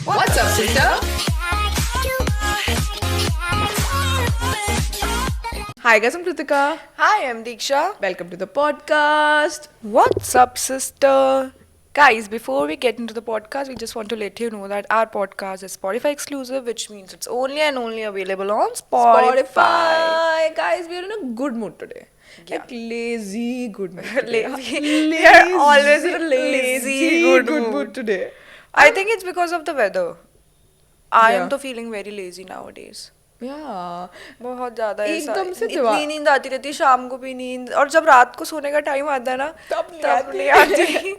What's up, sister? Hi guys, I'm Kritika. Hi, I'm Diksha. Welcome to the podcast. What's up, sister? Guys, before we get into the podcast, we just want to let you know that our podcast is Spotify exclusive, which means it's only and only available on Spotify. Guys, we are in a good mood today. Yeah. Like lazy good mood today. Lazy. We are always in a lazy good mood. today. I think it's because of the weather. I Yeah. am तो feeling very lazy nowadays. Yeah. बहुत ज्यादा ऐसा एकदम से इतनी नींद आती रहती है, शाम को भी नींद, और जब रात को सोने का टाइम आता है ना तब नहीं आती.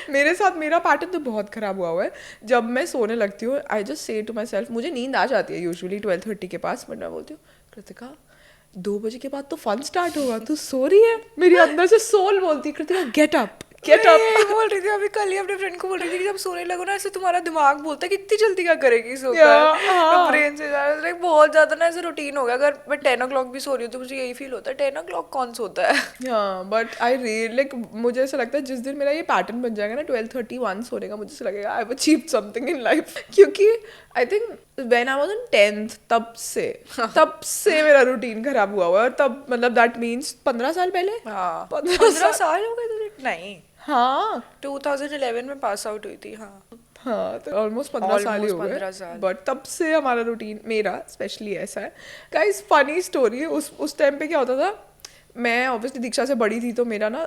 मेरे साथ मेरा पैटर्न तो बहुत खराब हुआ है. जब मैं सोने लगती हूँ I just say to myself, मुझे नींद आ जाती है यूजुअली 12:30 के पास, बट मैं बोलती हूँ कृतिका 2 बजे के बाद तो फन स्टार्ट होगा, तू सो रही है. मेरी अंदर से सोल बोलती है कृतिका गेट अप. मैं बोल रही थी अभी कल ही अपने फ्रेंड को बोल रही थी कि जब सोने लगो ना ऐसे तुम्हारा दिमाग बोलता है कि इतनी जल्दी क्या करेगी सोकर, ब्रेन से ज्यादा बहुत ज्यादा ना ऐसे रूटीन हो गया. अगर मैं 10 o'clock भी सो रही हूँ तो मुझे यही फील होता है 10 o'clock कौन सोता है. हाँ बट आई रियली लाइक मुझे ऐसा लगता है जिस दिन मेरा ये पैटर्न बन जाएगा ना 12:31 सोने का, मुझे ऐसा लगेगा I have achieved something in life. क्योंकि I think when I was in 10th तब से मेरा रूटीन खराब हुआ है. और तब मतलब दैट मीन्स 15 साल पहले. हाँ 15 साल हो गए तुझे? नहीं, हाँ 2011 में पास आउट हुई थी. हाँ तो ऑलमोस्ट 15 साल ही हो 15 गए. साल. बट तब से हमारा रूटीन मेरा स्पेशली ऐसा है. गाइस फनी स्टोरी, उस टाइम पे क्या होता था, मैं ऑब्वियसली दीक्षा से बड़ी थी तो मेरा ना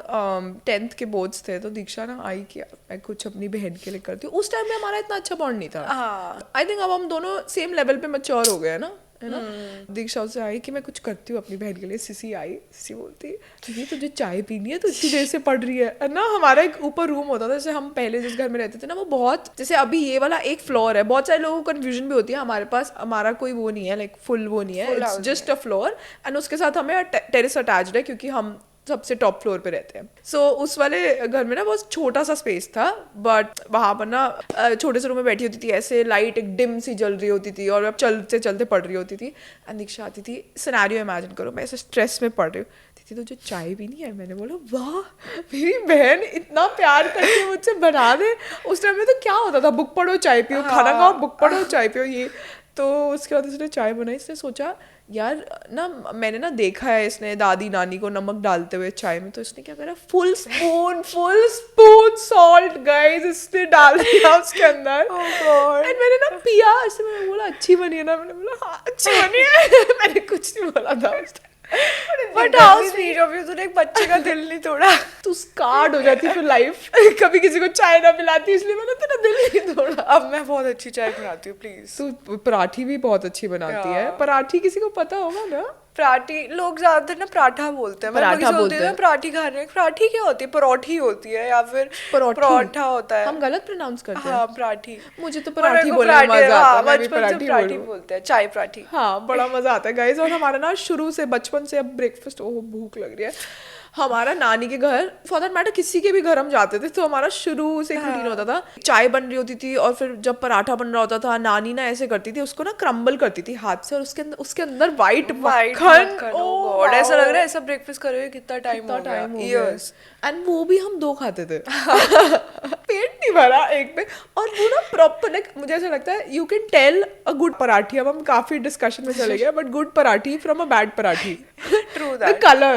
10th के बोर्ड्स थे, तो दीक्षा ना आई कि मैं कुछ अपनी बहन के लिए करती हूँ. उस टाइम में हमारा इतना अच्छा बॉन्ड नहीं था. आई थिंक अब हम दोनों सेम लेवल पे मैच्योर हो गए ना, है ना. दीक्षा से आई कि मैं कुछ करती हूँ अपनी बहन के लिए. सिसी आई, सिसी बोलती ये तुझे चाय पीनी है तो इतनी देर से पढ़ रही है ना. हमारा एक ऊपर रूम होता था, जैसे हम पहले जिस घर में रहते थे ना, वो बहुत जैसे अभी ये वाला एक फ्लोर है. बहुत सारे लोगों को कन्फ्यूजन भी होती है. हमारे पास हमारा कोई वो नहीं है, लाइक फुल वो नहीं है, it's just a floor and उसके साथ हमें टेरेस अटैच्ड है क्योंकि हम सबसे टॉप फ्लोर पे रहते हैं. सो उस वाले घर में ना बहुत छोटा सा स्पेस था, बट वहां पर ना छोटे से रूम में बैठी होती थी, ऐसे लाइट एक डिम सी जल रही होती थी और मैं चलते चलते पढ़ रही होती थी. एंड दीक्षा आती थी, सिनेरियो इमेजिन करो मैं ऐसे स्ट्रेस में पढ़ रही हूँ, दीदी तो जो चाय पीनी है. मैंने बोला वाह मेरी बहन इतना प्यार करके मुझसे बना दे. उस टाइम में तो क्या होता था, बुक पढ़ो चाय पियो, खाना खाओ बुक पढ़ो चाय पियो. ये तो उसके बाद उसने चाय बनाई. इसने सोचा यार ना मैंने ना देखा है इसने दादी नानी को नमक डालते हुए चाय में, तो इसने क्या करा, फुल स्पून सॉल्ट गाइस इसने डाल दिया उसके अंदर. एंड मैंने ना पिया, इससे मैंने बोला अच्छी बनी है ना. मैंने बोला हाँ अच्छी बनी है. मैंने कुछ नहीं बोला था उस time. But how sweet of you, तूने एक बच्चे का दिल नहीं तोड़ा. तू स्कार्ड हो जाती फिर लाइफ. कभी किसी को चाय ना पिलाती, इसलिए मैंने तेरा दिल नहीं तोड़ा. अब मैं बहुत अच्छी चाय बनाती हूँ प्लीज. तू पराठी भी बहुत अच्छी बनाती है. पराठी किसी को पता होगा ना. पराठी लोग ज्यादातर ना पराठा बोलते हैं. पराठा बोलते हैं. पराठी खाने, पराठी क्या होती है? परोठी होती है या फिर परोठा होता है. हम गलत प्रोनाउंस करते हैं. हाँ पराठी. मुझे तो पराठी बोलने में मजा आता है. मैं भी पराठी बोलते हैं, चाय पराठी. हाँ बड़ा मजा आता है गाइस. और हमारा ना शुरू से बचपन से, अब ब्रेकफास्ट ओह भूख लग रही है, हमारा नानी के घर फॉर दैट मैटर किसी के भी घर हम जाते थे तो हमारा शुरू से एक रूटीन होता था. चाय बन रही होती थी और फिर जब पराठा बन रहा होता था, नानी ना ऐसे करती थी, उसको ना क्रम्बल करती थी हाथ से और उसके अंदर व्हाइट मक्खन. ओह गॉड, ऐसा लग रहा है ऐसा ब्रेकफास्ट करे हुए कितना टाइम हो गया. ईयर्स. एंड वो भी हम 2 खाते थे. पेट नहीं भरा एक पे. और वो ना प्रॉपर लाइक मुझे ऐसा लगता है you can tell a good पराठी. अब हम काफी डिस्कशन में चले गए, बट गुड पराठी फ्रॉम अ बैड पराठी. True The that. color,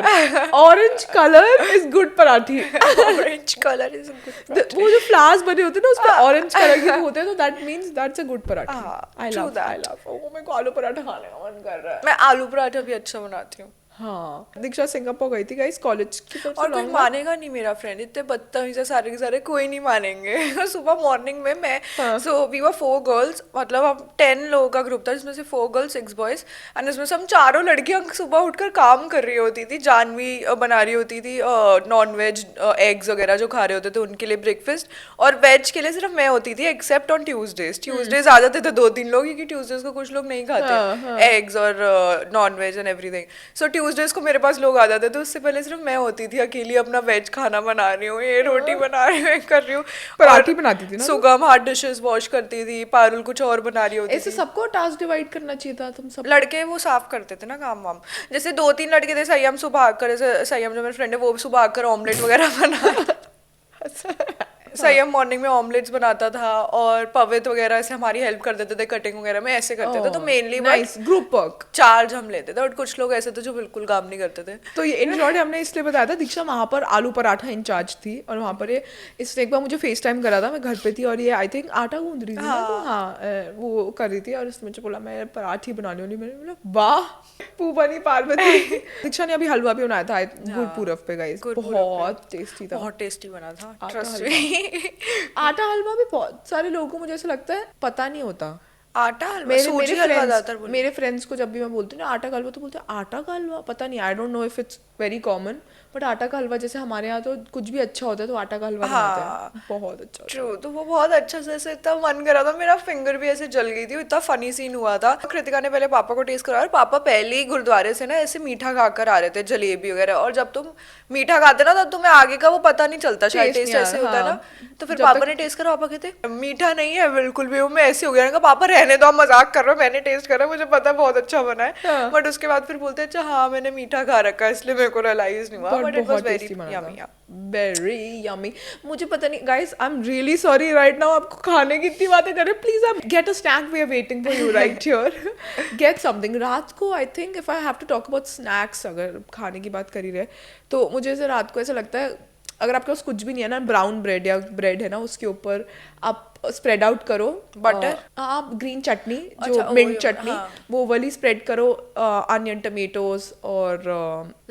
orange color is good पराठी. Orange color is a good पराठी. वो जो फ्लावर्स बने होते हैं ना उसपे ऑरेंज कलर के होते हैं, तो that means that's a good पराठी. I love. वो मेरे को आलू पराठा खाने का मन कर रहा है. मैं आलू पराठा भी अच्छा बनाती हूँ. हाँ दीक्षा सिंगापुर गई थी गाइस कॉलेज की तरफ से. और कोई मानेगा नहीं मेरा फ्रेंड, इतने बदतमीज है सारे के सारे, कोई नहीं मानेंगे. सुबह मॉर्निंग में मैं सो वी वर 4 गर्ल्स, मतलब हम 10 लोगों का ग्रुप था जिसमें से 4 गर्ल्स 6 बॉयज. एंड इसमें से हम चारों लड़कियां सुबह उठकर काम कर रही होती थी. जानवी बना रही होती थी नॉन वेज एग्स वगैरह जो खा रहे होते थे उनके लिए ब्रेकफास्ट, और वेज के लिए सिर्फ मैं होती थी एक्सेप्ट ऑन ट्यूजडेज आ जाते थे 2-3 लोग, क्योंकि ट्यूजडेज को कुछ लोग नहीं खाते एग्स और non veg and everything. So Tuesdays को मेरे पास लोग आ जाते थे, उससे पहले सिर्फ मैं होती थी अकेली, अपना वेज खाना बना रही हूँ, ये रोटी बना रही हूँ, ये कर रही हूँ। पराठी बनाती थी ना? सुगम हाथ डिशेस वॉश करती थी, पारुल कुछ और बना रही होती ऐसे थी। सबको टास्क डिवाइड करना चाहिए था, तुम सब लड़के वो साफ करते थे ना काम वाम, जैसे 2-3 लड़के थे, संयम सुबह आकर, जैसे संयम जो मेरे फ्रेंड है वो सुबह आकर ऑमलेट वगैरह बना संयम मॉर्निंग में ऑमलेट्स बनाता था, और पवित वगैरह ऐसे हमारी हेल्प कर देते थे कटिंग वगैरह में, ऐसे करते थे। तो mainly nice group work charge हम लेते थे, और कुछ लोग ऐसे थे जो बिल्कुल काम नहीं करते थे। तो ये इन शॉर्ट हमने इसलिए बताया था, दीक्षा वहाँ पर आलू पराठा इंचार्ज थी, और वहाँ पर ये इसने एक बार मुझे फेस टाइम करा था, मैं घर पे थी, और ये आई थिंक आटा गूंद रही थी ना, तो वो कर रही थी, और इसने मुझे बोला मैं पराठी बनाने वाली, मैंने बोला वाह पूबनी पार्वती। दीक्षा ने अभी हलवा भी बनाया था गुरपूरब पे गाइस, बहुत टेस्टी था, बहुत टेस्टी बना था, आटा ट्रस्ट हलवा। मी। आटा हलवा भी बहुत सारे लोगों को मुझे ऐसा लगता है पता नहीं होता। आटा हलवा, सूजी हलवा ज्यादातर बोलते मेरे फ्रेंड्स को जब भी मैं बोलती हूँ ना आटा का हलवा, तो बोलते हैं आटा का हलवा, पता नहीं, आई don't know if it's very common, but आटा का हलवा जैसे हमारे यहाँ तो कुछ भी अच्छा होता है तो आटा का हलवा बनाते हैं, बहुत अच्छा होता ट्रू। तो वो बहुत अच्छा से ऐसे इतना मन करा था, मेरा फिंगर भी ऐसे जल गई थी, इतना फनी सीन हुआ था। कृतिका ने पहले पापा को टेस्ट कराया, और पापा पहले ही गुरुद्वारे से ना ऐसे मीठा खाकर आ रहे थे, जलेबी वगैरह, और जब तुम मीठा खाते ना तब तुम्हें आगे का वो पता नहीं चलता, शायद Taste टेस्ट नहीं ऐसे आता, होता है हाँ। ना। तो फिर पापा ने टेस्ट करा, पापा कहते मीठा नहीं है बिल्कुल भी, वो मैं ऐसे हो गया ना, पापा रहने दो, आप मजाक कर रहे हो, मैंने टेस्ट करा, मुझे पता है बहुत अच्छा बना है। बट उसके बाद फिर बोलते अच्छा हाँ मैंने मीठा खा रखा है, इसलिए मेरे को रियलाइज नहीं हुआ, but it was very yummy. Very yummy. मुझे पता नहीं guys, I am really sorry right now, आपको खाने की इतनी बातें कर रहे हैं, प्लीज आप get a snack, we are waiting for you right here, get something. रात को I think if I have to talk about snacks, अगर खाने की बात कर ही रहे, तो मुझे ऐसे रात को ऐसा लगता है, अगर आपके पास कुछ भी नहीं है ना, ब्राउन ब्रेड या ब्रेड है ना, उसके ऊपर आप स्प्रेड आउट करो बटर, आप ग्रीन चटनी जो अच्छा, मिंट चटनी, हाँ। वो वाली स्प्रेड करो, अनियन टमेटोज और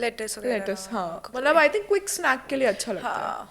लेटेस लेटस, हाँ, मतलब आई थिंक क्विक स्नैक के लिए अच्छा लगता है। हाँ,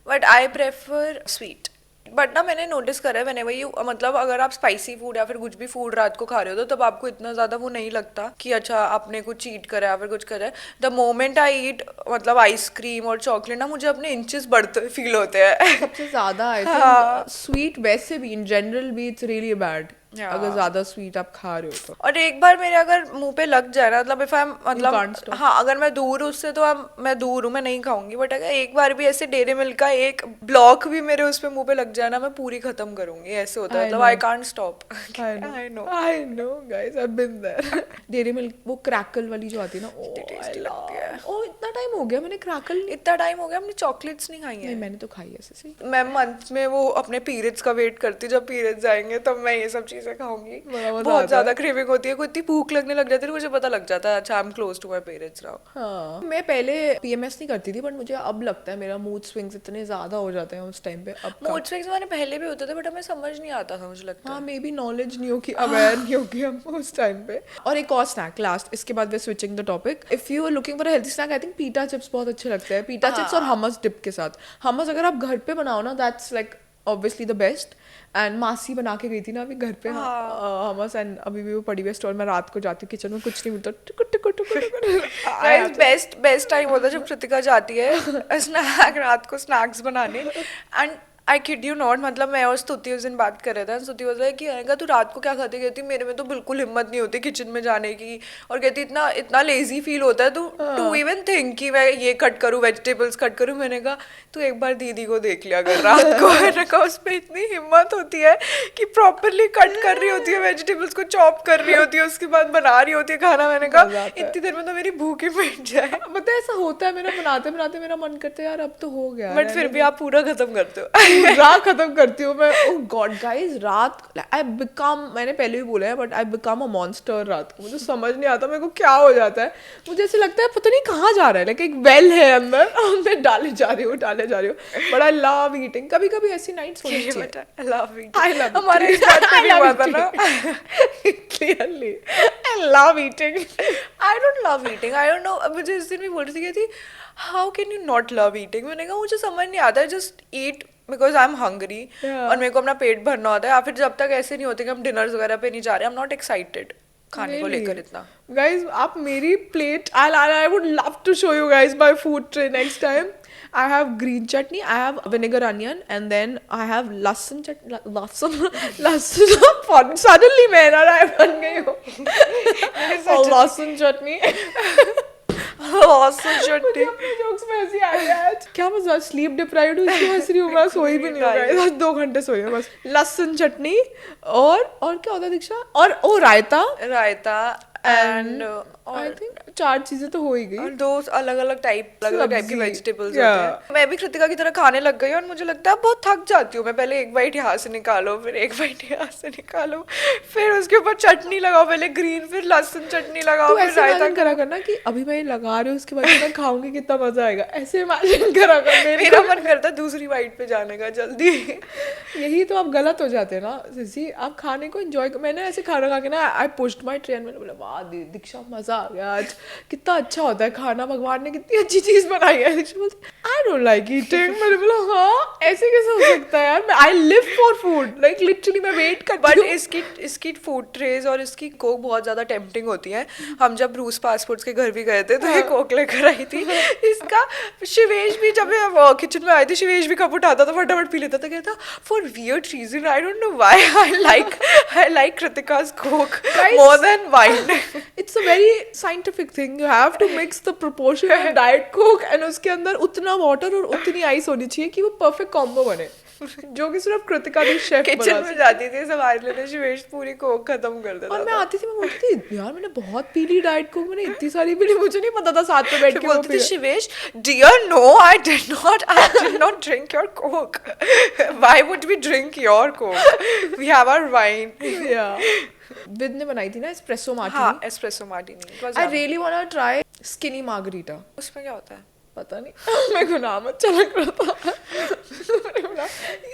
but I prefer sweet. But ना मैंने नोटिस करा है व्हेनेवर यू, मतलब अगर आप स्पाइसी फूड या फिर कुछ भी फूड रात को खा रहे हो तो तब आपको इतना ज़्यादा वो नहीं लगता कि अच्छा आपने कुछ चीट करा है या फिर कुछ करा है। द मोमेंट आई ईट मतलब आइसक्रीम और चॉकलेट ना, मुझे अपने इंचेस बढ़ते फील होते हैं। सबसे ज्यादा आई थिंक स्वीट वैसे भी इन जनरल भी इट्स रियली बैड, Yeah. अगर ज्यादा स्वीट आप खा रहे हो तो। और एक बार मेरे अगर मुंह पे लग जाए ना, मतलब इफ आई can't मतलब stop. हाँ अगर मैं दूर उससे तो मैं दूर हूँ, मैं नहीं खाऊंगी, बट अगर एक बार भी ऐसे डेयरी मिल्क का एक ब्लॉक भी मेरे उस पे मुंह पे लग जाए ना, मैं पूरी खत्म करूंगी, ऐसे होता है, I मतलब know. I can't stop. I know guys, I've been there. Dairy milk वो क्रैकल वाली जो आती है ना, tasty लगती है। ओ इतना टाइम हो गया मैंने क्रैकल इतना टाइम हो गया हमने चॉकलेट्स नहीं खाई नहीं, है। मैंने तो खाई है ऐसे से। मैं मंथ में वो अपने पीरियड्स का वेट करती, जब पीरियड्स आएंगे तब मैं ये सब चीजें खाऊंगी। बड़ा मजा बहुत आता ज्यादा है। क्रेविंग होती है, कोई इतनी भूख लगने लग जाती है, मुझे पता लग जाता है अच्छा I am close to my periods now. हाँ, मैं पहले पीएमएस नहीं करती थी, बट मुझे अब लगता है मेरा मूड स्विंग्स इतने ज्यादा हो जाते हैं उस टाइम पे। अब मूड स्विंग्स मैंने पहले भी होते थे, बट हमें समझ नहीं आता था, मुझे लगता हाँ, है। मे बी नॉलेज नहीं होगी, अवेयर नहीं होगी हम उस टाइम पे। और एक और स्नैक लास्ट, इसके बाद we switching the topic, if you are looking for a healthy snack, I think pita chips बहुत अच्छे लगते हैं। पीटा चिप्स और हमस डिप के साथ। हमस अगर आप घर पे बनाओ ना, that's like obviously the best. And मासी बना के गई थी ना अभी घर पे हमस, एंड अभी भी वो पड़ी हुई स्टोर में, रात को जाती हूँ किचन में, कुछ नहीं मिलता, टुक टुक टुक टुक। बेस्ट टाइम होता है जब कृतिका जाती है स्नैक रात को स्नैक्स बनाने, and I kid you not, मतलब मैं और स्तुति उस दिन बात कर रहे थे, स्तुति बोल रहा है कि अनका तू रात को क्या खाती, कहती मेरे में तो बिल्कुल हिम्मत नहीं होती किचन में जाने की, और कहती इतना इतना लेजी फील होता है टू इवन थिंक कि मैं ये कट करूँ, वेजिटेबल्स कट करूँ। मैंने कहा तू एक बार दीदी को देख लिया अगर रात को। मैंने कहा उसमें इतनी हिम्मत होती है कि प्रॉपरली कट कर रही होती है वेजिटेबल्स को, चॉप कर रही होती है, उसके बाद बना रही होती है खाना। मैंने कहा इतनी देर में तो मेरी भूख ही मिट जाए। मतलब ऐसा होता है, मेरा बनाते बनाते मेरा मन करता है यार अब तो हो गया, बट फिर भी आप पूरा खत्म करते हो। पूरा खत्म करती हूँ मैं। ओह गॉड गाइस, रात आई बिकम, मैंने पहले भी बोला है, but I become a monster रात को। मुझे समझ नहीं आता मेरे को क्या हो जाता है, मुझे ऐसे लगता है पता नहीं कहाँ जा रहा है, लाइक एक वेल है अंदर, मैं डाले जा रही हूँ बट आई लव ईटिंग। कभी कभी ऐसी नाइट्स होनी चाहिए। I love eating. I love हमारे eating. इस बात पे I भी love हुआ था ना। Clearly, I love eating. I don't love eating. I don't know. अब मुझे इस दिन भी बोल रही थी how can you not love eating? मैंने कहा मुझे समझ नहीं आता, just eat because I'm hungry. Yeah. और मेरे को अपना पेट भरना होता है, या फिर जब तक ऐसे नहीं होते कि हम डिनर्स वगैरह पे नहीं जा रहे, I'm not excited खाने को लेकर इतना। Guys, आप मेरी plate, I would love to show you guys my food tray next time. I have green chutney, I have vinegar onion, and then I have लहसुन चटनी, लहसुन suddenly मैं ना राय बन गई हूँ। और लहसुन चटनी लहसुन मुझे चटनी अपने जोक्स में हंसी आ गया आज। क्या मजा, स्लीप डिप्राइव्ड हूँ इसकी हंस रही हूँ मैं, सोई भी नहीं हो गई 2 घंटे सोई हूँ बस। लहसुन चटनी और क्या होता है दीक्षा, और ओ रायता रायता एंड आई थिंक 4 चीजें तो हो ही गई। और दो अलग अलग टाइप की सब्जी, वेजिटेबल्स yeah. होते हैं। मैं भी कृतिका की तरह खाने लग गई और मुझे लगता है बहुत थक जाती हूँ मैं। पहले एक बाइट यहाँ से निकालो, फिर एक बाइट यहाँ से निकालो, फिर उसके ऊपर चटनी लगाओ, पहले ग्रीन, फिर लहसुन चटनी लगाओ, तो फिर ऐसे रायता इमेजिन करा करना कि अभी मैं ये लगा रही हूँ, उसके बाद मैं खाऊंगी कितना मजा आएगा, ऐसे इमेजिन करा कर। मेरा मन करता है दूसरी बाइट पे जाने का जल्दी। यही तो आप गलत हो जाते हैं ना सिसी, आप खाने को एंजॉय। मैंने ऐसे खाना खा के ना आई पुश्ड माय ट्रेन, मैंने बोला वाह दीक्षा मजा आ गया आज, कितना अच्छा होता है खाना, भगवान ने कितनी अच्छी चीज बनाई है। दीक्षा बोलती आई डोंट लाइक ईटिंग। मैंने बोला हाँ ऐसे कैसे हो सकता है यार, I live for food, like literally मैं वेट करती बट हूँ। इसकी फूड ट्रेज और इसकी कोक बहुत ज्यादा टेम्पटिंग होती है। हम जब रूस पासपोर्ट्स के घर भी गए थे तो ये कोक लेकर आई थी। इसका शिवेश भी, जब मैं किचन में आई थी, शिवेश भी कप उठाता था, फटाफट पी लेता था, कहता for weird reason I don't know why I like कृतिका's coke more than wine. It's a very scientific thing, you have to mix the proportion of diet coke and उसके अंदर उतना वाटर और उतनी आइस होनी चाहिए कि वो परफेक्ट कॉम्बो बने, जो कि सिर्फ कृतिका की शेफ बना किचन में जाती थी सवारी लेने, शिवेश पूरी कोक खत्म कर देता और मैं था। आती थी, मैं बोलती थी यार मैंने बहुत पी ली डाइट कोक, मैंने इतनी सारी पी ली, मुझे नहीं पता था साथ में बैठ के वो बोलती पी थी रहा। Shivesh, dear no I did not drink your coke, why would we drink your coke, we have our wine. विद ने बनाई थी ना एस्प्रेसो हाँ, martini, espresso martini. I really want to try skinny margarita. उसमें क्या होता है? पता नहीं मेरे को नाम अच्छा लग रहा था मैंने बोला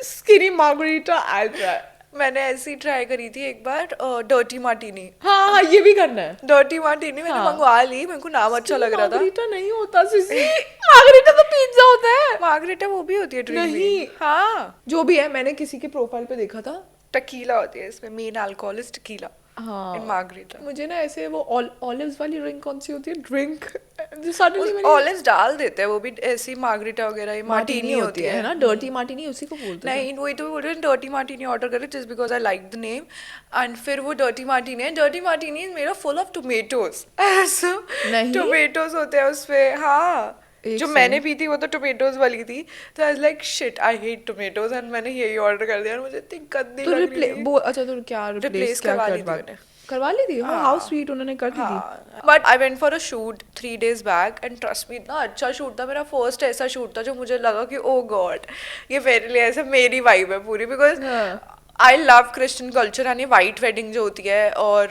स्किनी मार्गरीटा आई ट्राई। मैंने ऐसी ट्राई करी थी एक बार, डर्टी मार्टिनी। हाँ हाँ ये भी करना है। डर्टी मार्टिनी मैंने हाँ। मंगवा ली, मेरे को नाम अच्छा लग रहा था। मार्गरीटा नहीं होता सिसी, मार्गरीटा तो पिज्जा होता है। मार्गरेटा वो भी होती है ड्रिंक भी। नहीं। हाँ, जो भी है, मैंने किसी के प्रोफाइल पे देखा था। टकीला होती है इसमें, मेन अल्कोहल इज टकीला हाँ इन मार्गरेटा। मुझे ना ऐसे वो ऑलिव्स वाली ड्रिंक कौन सी होती है, ड्रिंक जो सडनली मैंने ऑलिव्स डाल देते हैं, वो भी ऐसी मार्गरेटा वगैरह मार्टिनी होती है ना, डर्टी मार्टिनी उसी को बोलते हैं। नहीं, वही तो बोल रहे हैं, डर्टी मार्टिनी ऑर्डर करे just because I like the name, and फिर वो डर्टी मार्टिनी है। Dirty martini is made full of tomatoes, so नहीं। टोमेटोज होते हैं उसपे। हाँ, एक जो second। मैंने पी थी वो तो टोमेटोज वाली थी, तो आई was like shit I hate tomatoes, and मैंने यही ऑर्डर कर दिया और मुझे इतनी गंदी तो लग रही थी। अच्छा तो क्या Replace रिप्लेस क्या करवा ली थी मैंने। करवा ली थी? हाउ स्वीट, उन्होंने कर दी थी। But I went for a shoot 3 days back and trust me इतना अच्छा शूट था, मेरा फर्स्ट ऐसा शूट था जो मुझे लगा कि ओ गॉड ये मेरे लिए ऐसा मेरी वाइब है पूरी, because I love Christian culture. यानी वाइट वेडिंग जो होती है और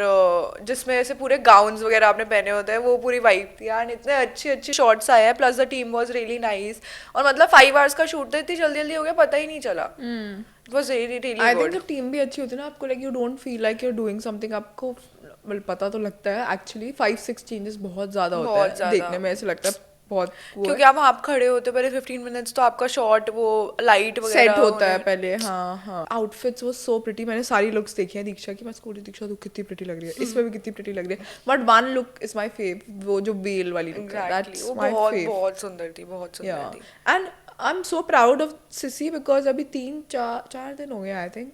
जिसमें ऐसे पूरे गाउन्स वगैरह आपने पहने होते हैं, वो पूरी वाइब थी यार। इतने अच्छे अच्छे शॉट्स आए हैं, plus the team was really nice. और मतलब 5 hours का शूट था, इतनी जल्दी जल्दी हो गया पता ही नहीं चला। It was really really I think good. जब टीम भी अच्छी होती है ना, आपको like you don't feel like you are doing something, आपको पता तो लगता है एक्चुअली 5-6 चेंजेस बहुत ज्यादा होते बहुत हैं ज्यादा। देखने में, ऐसे लगता है बहुत क्योंकि आप खड़े होते पहले 15 minutes तो आपका शॉट वो लाइट वगैरह सेट होता है पहले। हाँ हाँ, आउटफिट्स वो सो प्रिटी। मैंने सारी लुक्स देखी हैं दीक्षा की, मैं स्कूटी दीक्षा तो कितनी प्रिटी लग रही है, इसमें भी कितनी प्रिटी लग रही है, but one look is my fav, वो जो वेल वाली लुक है, Exactly. दैट्स वो माय बहुत फेव। बहुत सुंदर थी, बहुत सुंदर थी। And I am so proud of sissy because अभी 3-4 दिन हो गए आई थिंक,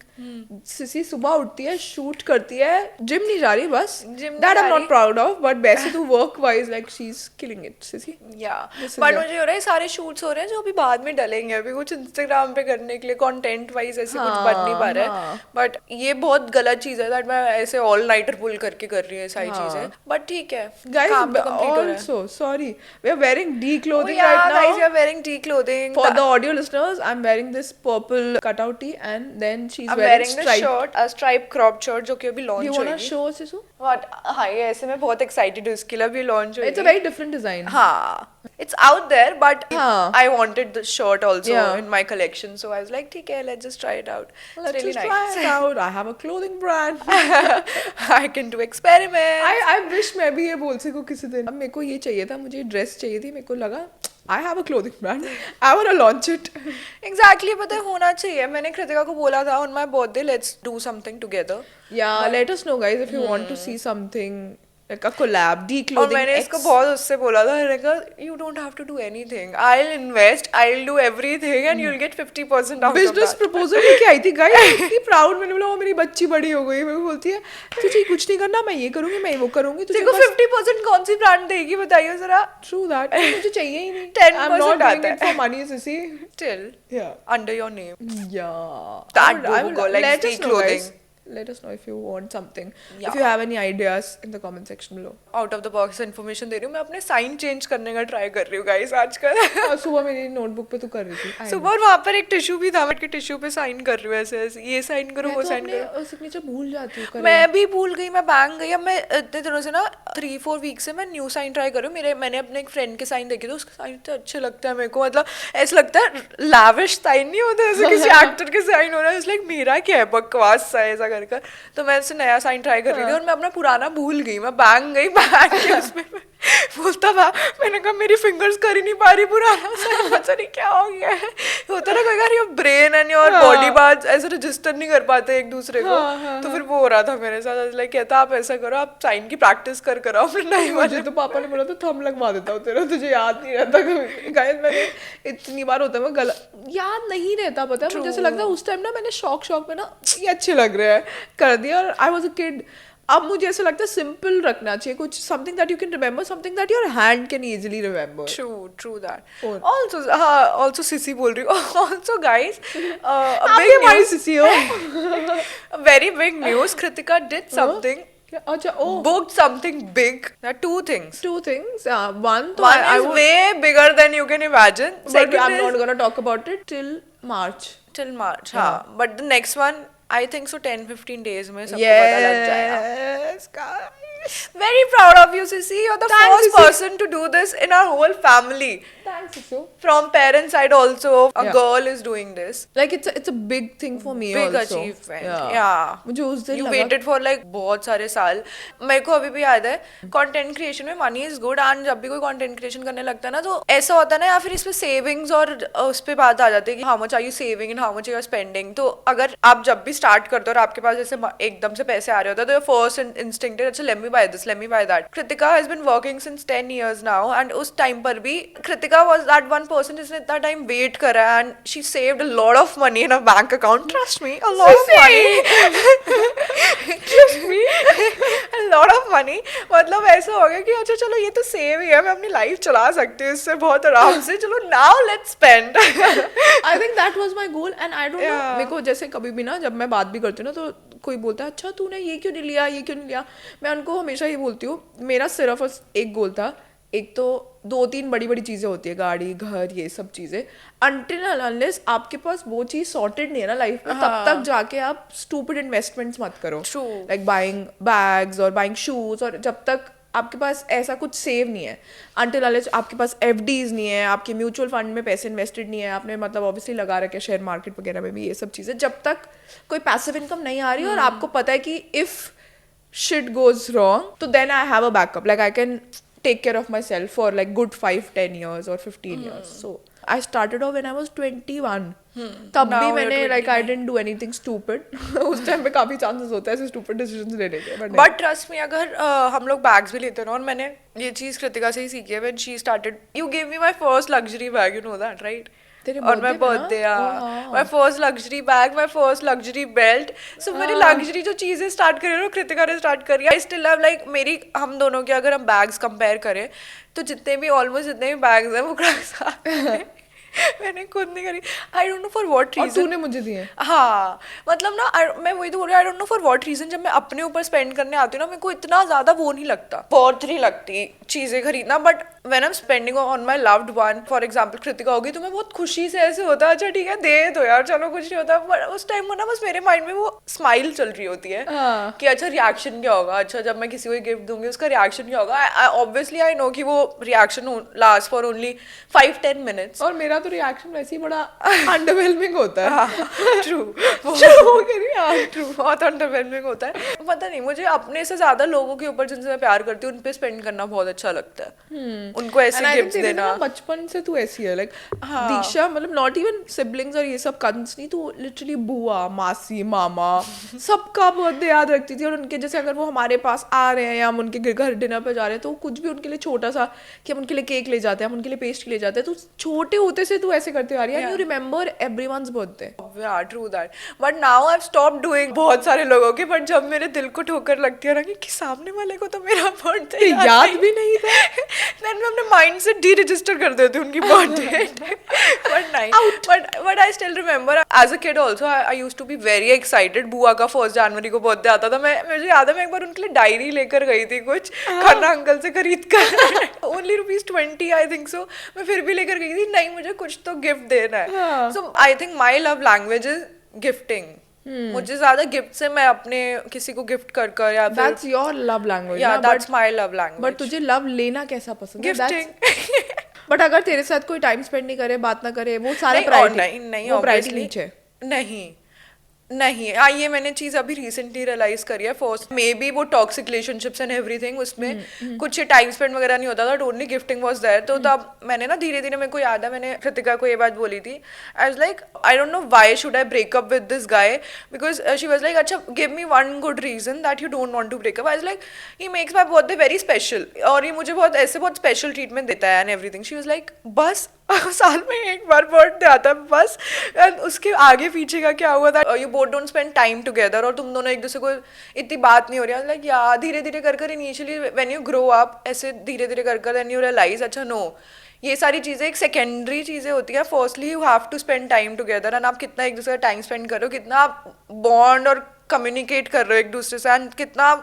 सिसी सुबह उठती है, शूट करती है, जिम नहीं जा रही बस, Gym नहीं दैट आई जा एम नॉट रही। प्राउड ऑफ, बट वैसे तो work wise like she is killing it sissy. या This is बट your- मुझे हो रहा है सारे शूट्स हो रहे हैं जो अभी बाद में डलेंगे, अभी कुछ इंस्टाग्राम पे करने के लिए कंटेंट वाइज ऐसे कुछ हाँ, बन नहीं पा रहा है। हाँ। बट ये बहुत गलत चीज है दैट मैं ऐसे ऑल नाइटर पुल करके कर रही हूँ सारी हाँ। चीजें, बट ठीक है, Guys, काम तो complete हो रहा है। also sorry, we are wearing declothing Oh, yeah, right guys, we now. are wearing declothing. For the audio listeners, I'm wearing this purple cutout tee, and then she's I'm wearing wearing the stripe. shirt, a stripe crop shirt जो कि अभी Do launch you wanna होगी। show Sisu? What? हाँ, ये ऐसे मैं बहुत excited हूँ इसके लिए, अभी लॉन्च होगी। It's a very different design. हाँ, it's out there, but हाँ. I wanted the shirt also Yeah. in my collection, so I was like, ठीक है, let's just try it out. It's Let's really just try nice. it out. I have a clothing brand. I can do experiment. I wish मैं भी ये बोल सकूँ किसी दिन। अब मेरे को ये चाहिए था, मुझे ड्रेस चाहिए थी, मेरे को लगा I have a clothing brand. I wanna launch it. Exactly, पता है होना चाहिए। मैंने कृतिका को बोला था on my birthday, let's do something together. Yeah, let us know guys if you want to see something like a collab, और declothing मैंने इसको X. बहुत उससे बोला था, मैंने कहा you don't have to do anything, I will invest, I will do everything and you will get 50% out of business that. Proposal लेके आई थी गाइस, इतनी प्राउड, मैंने बोला ओ मेरी बच्ची बड़ी हो गई, मेरे को बोलती है तुझे कुछ नहीं करना, मैं ये करूंगी, मैं वो करूंगी, तुझे देखो 50% कौन सी ब्रांड देगी बताइए जरा। ट्रू दैट, मुझे चाहिए ही नहीं, 10% आई एम नॉट आता डूइंग इट है। For money sissy. Still Yeah. under your name. Yeah. That I would go like let us know, declothing. guys. Let us know if you want something. If Yeah. you have any ideas in the comment section below. Out of the box information दे रही हूँ, मैं अपने sign change करने का try कर रही हूँ गाइस आजकल। सुबह मेरी नोटबुक पे तू कर रही थी. I सुबह और वहाँ पर एक टिश्यू भी था, मैं के टिश्यू पे साइन कर रही हूँ ऐसे ऐसे, ये साइन करो मैं वो तो साइन करो। अपने सिग्नेचर भूल जाती हूँ करना. मैं भी भूल गई, मैं बैंक गई। अब मैं इतने दिनों से ना 3-4 वीक से मैं न्यू साइन ट्राई कर रही हूँ। मैंने अपने एक फ्रेंड के साइन देखे थे, उसके साइन इतने अच्छे लगते हैं मेरे को, मतलब ऐसा लगता है लाविश साइन नहीं होता ऐसे किसी एक्टर के साइन हो रहा है, लाइक मेरा क्या है बकवास सा ऐसा कर। तो मैं ऐसे नया साइन ट्राई कर रही थी और मैं अपना पुराना भूल गई। मैं बैंक गई, बैंक के उसमें बोलता था, मैंने कहा मेरी फिंगर्स कर ही नहीं पा रही पुराना साइन, पता नहीं क्या हो गया है। होता ना कोई बार your brain and your body parts ऐसे रजिस्टर नहीं कर पाते एक दूसरे को, तो फिर वो हो रहा था मेरे साथ। लाइक कहता आप ऐसा करो, आप साइन की प्रैक्टिस कर आओ अपने नए वाले। मुझे तो पापा ने बोला था थंब लगवा देता हूँ तेरा, तुझे याद नहीं रहता कभी. गाइस मैंने इतनी बार होता है मैं गलत याद नहीं रहता, पता है मुझे ऐसा लगता है उस टाइम ना मैंने शौक में ना ये अच्छे लग रहे हैं कर दिया, और आई वाज अ किड. अब मुझे ऐसा लगता है सिंपल रखना चाहिए कुछ, something that you can remember, something that your hand can easily remember. True that. और- Also सिसी बोल रही हूँ. Also guys, आप भी हमारी सिसी हो. very big news. Kritika did something. अच्छा ओ Booked something big. There are two things. two things. One तो One I is would, way bigger than you can imagine. but Second I'm is not gonna talk about it till March. till March. हाँ. But the next one, I think so 10-15 days में सबको पता लग जाएगा. Yes, guys. Very proud of you, Sissy. You're the Thanks, first Sissy. person to do this in our whole family. Thanks, Sisu. From parents' side also, a Yeah. girl is doing this. Like it's a big thing for me Big also. achievement. Yeah. मुझे उस दिन You लगा waited for like बहुत सारे साल. मेरे को अभी भी याद है, कंटेंट क्रिएशन में मनी इज गुड, एंड जब भी कोई कंटेंट क्रिएशन करने लगता है ना, तो ऐसा होता है ना, या फिर इसमें सेविंग्स और उस पे बात आ जाती है कि how much are you saving and how much are you spending. तो अगर आप जब भी स्टार्ट करते हो और आपके पास जैसे एकदम से पैसे आ रहे होते हैं, तो योर फर्स्ट इंस्टिंक्ट इज अच्छा let me buy this, let me buy that. Kritika has been working since 10 years now, and उस टाइम पर भी Kritika was that one person जिसने इतना टाइम वेट करा, and she saved a lot of money in a bank account. Trust me, a lot of money. Trust me, a lot of money. मतलब ऐसा हो गया कि अच्छा चलो ये तो सेव ही है, मैं अपनी लाइफ चला सकती हूँ इससे बहुत आराम से, चलो now let's spend. I think that was my goal, and I don't know. Yeah. मेरे को जैसे कभी भी ना जब मैं बात भी करती हूँ ना, तो कोई बोलता है अच्छा तूने ये क्यों नहीं लिया, ये क्यों नहीं लिया. मैं उनको हमेशा ये बोलती हूँ मेरा सिर्फ एक गोल था. एक तो 2-3 बड़ी बड़ी चीज़ें होती है, गाड़ी, घर, ये सब चीज़ें. अनटिल अनलेस आपके पास वो चीज़ सॉर्टेड नहीं है ना लाइफ में, तब तक जाके आप स्टूपिड इन्वेस्टमेंट्स मत करो. True. लाइक बाइंग बैग्स और बाइंग शूज, और जब तक आपके पास ऐसा कुछ सेव नहीं है, अनटिल अनलेस आपके पास एफडीज नहीं है, आपके म्यूचुअल फंड में पैसे इन्वेस्टेड नहीं है, आपने मतलब ऑब्वियसली लगा रखे शेयर मार्केट वगैरह में भी, ये सब चीज़ें जब तक कोई पैसिव इनकम नहीं आ रही और आपको पता है कि इफ shit goes wrong, तो then I have a backup. Like I can take care of myself for like good 5-10 years or 15 years. So I started off when I was 21. तब Now भी you're मैंने like I 29. didn't do anything stupid. उस time पे काफी chances होता है ऐसे stupid decisions लेने के, but नहीं. बट ट्रस्ट मी, अगर हम लोग बैग्स भी लेते हैं ना, और मैंने ये चीज़ कृतिका से ही सीखी है. When she started, you give me my first luxury bag, you know that right? तेरे और मैं birthday पे ना? Birthday, my first luxury bag, my first luxury belt. So मेरी लग्जरी जो चीज़ें स्टार्ट करी ना, कृतिका ने स्टार्ट करी. आई स्टिल हैव लाइक मेरी, हम दोनों के अगर हम बैग्स कंपेयर करें तो जितने भी ऑलमोस्ट जितने भी बैग्स हैं वो साथ हैं. मैंने खुद नहीं करी. आई डोंट नो फॉर व्हाट और रीजन. तूने मुझे दिए. हाँ, मतलब ना मैं वही तो बोल रही हूँ, I don't know for what reason, जब मैं अपने ऊपर स्पेंड करने आती हूँ ना, मेरे को इतना ज़्यादा वो नहीं लगता, वर्थ नहीं लगती चीज़ें खरीदना. But when I am spending on my loved one, for example Kritika होगी, तो मैं बहुत खुशी से ऐसे होता है अच्छा ठीक है दे दो यार, चलो कुछ नहीं होता. बट उस टाइम में ना बस मेरे माइंड में वो स्माइल चल रही होती है हाँ. कि अच्छा रिएक्शन क्या होगा, अच्छा जब मैं किसी को गिफ्ट दूंगी उसका रिएक्शन क्या होगा. ऑब्वियसली आई नो कि वो reaction last for only 5-10 minutes. और मेरा तो रिएक्शन वैसे ही बड़ा अंडरवेलमिंग होता है. True, true. बहुत अंडरवेलमिंग होता है. पता नहीं, मुझे अपने से ज्यादा लोगों के ऊपर जिनसे मैं प्यार करती हूँ उन पे स्पेंड करना बहुत अच्छा लगता है. उनको ऐसे And I think गिफ्ट्स तेरे से देना। ना बचपन से तू ऐसी है, लाइक दीक्षा, मतलब नॉट इवन सिबलिंग्स और ये सब कजन्स नहीं, तू लिटरली बुआ, मासी, मामा सबका बर्थडे याद रखती थी। और उनके जैसे अगर वो हमारे पास आ रहे हैं या हम उनके घर डिनर पे जा रहे हैं तो कुछ भी उनके लिए छोटा सा, कि हम उनके लिए केक ले जाते हैं, हम उनके लिए पेस्ट्री ले जाते हैं, तो छोटे होते से तू ऐसे करते आ रही है, you remember everyone's birthday. Yeah, true that. But now I've stopped doing बहुत सारे लोगों के, but जब मेरे दिल को ठोकर लगती है ना कि सामने वाले को तो मेरा बर्थडे याद भी नहीं था। then मैं अपने माइंड से डी रजिस्टर कर देती हूँ उनकी बर्थडे। but नहीं, but I still remember as a kid also I used to be very excited। बुआ का 1 जनवरी को बर्थडे आता था, मुझे याद है मैं एक बार उनके लिए डायरी लेकर गई थी कुछ खन्ना अंकल से खरीद कर ओनली ₹20 आई थिंक सो। मैं फिर भी लेकर गई थी, नहीं मुझे कुछ तो गिफ्ट देना है। So I think my love language is gifting. मुझे ज्यादा गिफ्ट से मैं अपने किसी को गिफ्ट कर कर या फिर दैट्स योर लव लैंग्वेज। या that's my love language. But तुझे लव लेना कैसा पसंद है? गिफ्टिंग। बट अगर तेरे साथ कोई टाइम स्पेंड नहीं करे, बात ना करे, वो सारा नहीं, प्रायोरिटी नहीं वो प्रायोरिटी obviously नीचे। नहीं ये मैंने चीज अभी रिसेंटली रियलाइज करी है। फर्स्ट मे बी वो टॉक्सिक रिलेशनशिप्स एंड एवरीथिंग, उसमें कुछ टाइम स्पेंड वगैरह नहीं होता था, ओनली गिफ्टिंग वाज देयर। तो तब मैंने ना धीरे धीरे, मेरे को याद है मैंने कृतिका को ये बात बोली थी, I was like I don't know why should I break up with this guy, because she was like अच्छा give me one good reason that you don't want to break up. I was like he makes my birthday very special और ये मुझे बहुत ऐसे बहुत special treatment देता है and everything. She was like बस साल में एक बार बर्थडे आता है बस, एंड उसके आगे पीछे का क्या हुआ था, you both don't spend time together, और तुम दोनों एक दूसरे को इतनी बात नहीं हो रही है। लाइक यार धीरे धीरे कर initially when you grow up, ऐसे धीरे धीरे कर देन यू रियलाइज अच्छा नो, ये सारी चीज़ें एक सेकेंडरी चीज़ें होती है। Firstly you have to spend time together, and आप कितना एक दूसरे का टाइम स्पेंड कर रहे हो, कितना आप बॉन्ड और कम्युनिकेट कर रहे हो एक दूसरे से, एंड कितना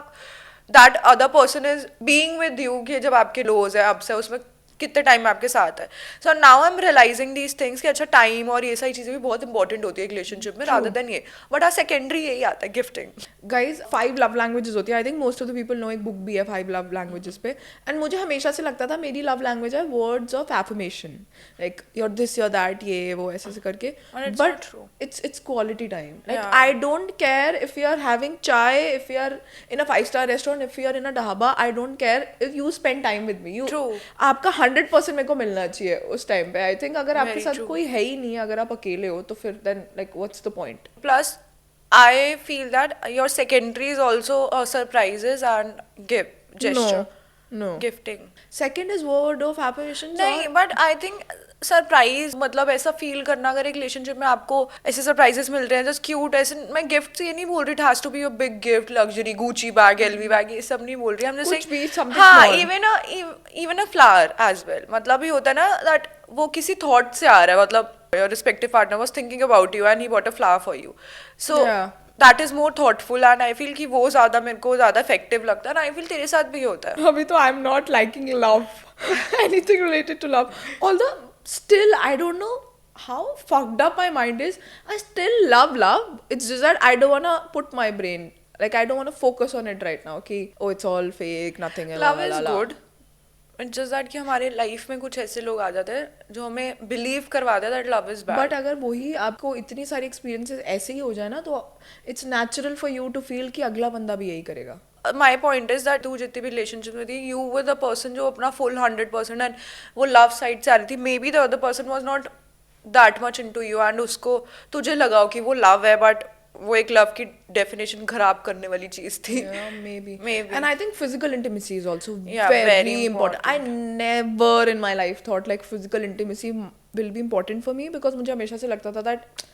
that other person is being with you, कि जब आपके लोज है अब से उसमें कितने टाइम आपके साथ है। So now I am realising these things कि अच्छा टाइम और ये सारी चीज़ें भी बहुत इंपॉर्टेंट होती है एक रिलेशनशिप में, रादर देन ये। बट आ सेकेंडरी यही आता है गिफ्टिंग। गाइज 5 लव लैंग्वेजेस होती है, I think most of the people know, एक बुक भी है 5 लव लैंग्वेजेस पे। एंड मुझे हमेशा से लगता था मेरी लव लैंग्वेज है words of affirmation, like your this your that, ये वो ऐसे ऐसे करके। But it's quality time, like I don't care if you are having chai, if you are in a 5-star restaurant, if you are in a dhaba, I don't care if you spend time with me. आपका 100% मेरे को मिलना चाहिए उस time पे। I think अगर आपके साथ कोई है ही नहीं, अगर आप अकेले हो, तो फिर then like what's the point. Plus I feel that your secondary is also surprises and gift gesture. No gifting second is word of affirmation. नहीं, बट आई थिंक सरप्राइज मतलब ऐसा फील करना, अगर एक रिलेशनशिप में आपको ऐसे सरप्राइजेस मिल रहे हैं जस्ट क्यूट, ऐसे मैं गिफ्ट से ये नहीं बोल रही it has to be a big gift, luxury Gucci bag, LV bag, ये सब नहीं बोल रही। हम जैसे हाँ even a flower as well, मतलब ये होता है ना दैट वो किसी थॉट से आ रहा है, मतलब your respective partner was thinking about you and he bought a flower for you, so that is more thoughtful, and I feel कि वो ज्यादा मेरे को ज्यादा इफेक्टिव लगता है, एंड आई फील तेरे साथ भी होता है। अभी तो I am not liking love anything related to love, although still I don't know how fucked up my mind is. I still love love, it's just that I don't want to put my brain, like I don't want to focus on it right now, okay, oh it's all fake, nothing else, love is good, it's just that कि हमारे life में कुछ ऐसे लोग आ जाते हैं जो हमें बिलीव करवाते हैं that love is bad. But अगर वही आपको इतनी सारी एक्सपीरियंसेस ऐसे ही हो जाए ना, तो it's natural for you to feel कि अगला बंदा भी यही करेगा। माई पॉइंट इज दैट तू जितनी भी रिलेशनशिप में थी, यू विद द पर्सन जो अपना फुल 100% एंड वो लव साइड से आ रही थी, may be the other person was not that much into you, and उसको तुझे लगाओ कि वो लव है, बट वो एक लव की डेफिनेशन खराब करने वाली चीज थी। Maybe. Maybe. And I think physical intimacy is also very very important. I never in my life thought like physical intimacy will be important for me, because मुझे हमेशा से लगता था that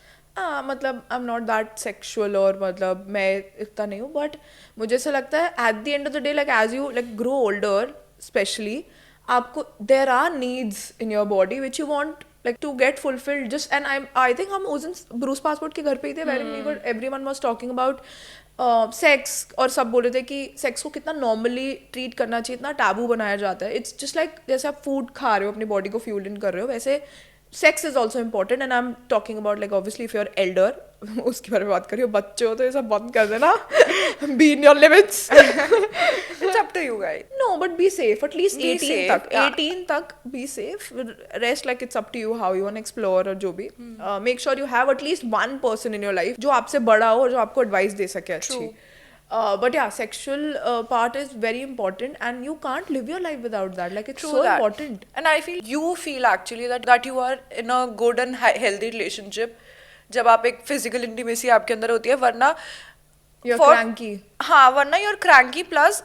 मतलब आई एम नॉट दैट सेक्शुअल, और मतलब मैं इतना नहीं हूँ, बट मुझे ऐसा लगता है at the end of the day, like as you like grow older specially, आपको there are needs in your body which you want like to get fulfilled just, and I think हम उस दिन Bruce passport के घर पे ही थे where everyone was talking about sex, और सब बोल रहे थे कि सेक्स को कितना नॉर्मली ट्रीट करना चाहिए, इतना टैबू बनाया जाता है। इट्स जस्ट लाइक जैसे आप फूड खा रहे हो, अपनी बॉडी को फ्यूल इन कर रहे हो, वैसे sex is also important, and I am talking about like obviously if you are elder, उसके बारे में बात करिए, बच्चे हो तो ये सब बंद कर देना, be in your limits, it's up to you guys, no but be safe, at least Be 18 safe, तक, yeah. 18 तक be safe, rest like it's up to you how you want explore, और जो भी make sure you have at least one person in your life जो आपसे बड़ा हो और जो आपको एडवाइस दे सके अच्छी। But yeah, sexual part is very important, and you can't live your life without that. Like it's True so that. important. And I feel you feel actually that you are in a good and healthy relationship जब आप एक physical intimacy आपके अंदर होती है, वरना You're for cranky. हाँ, वरना you're cranky plus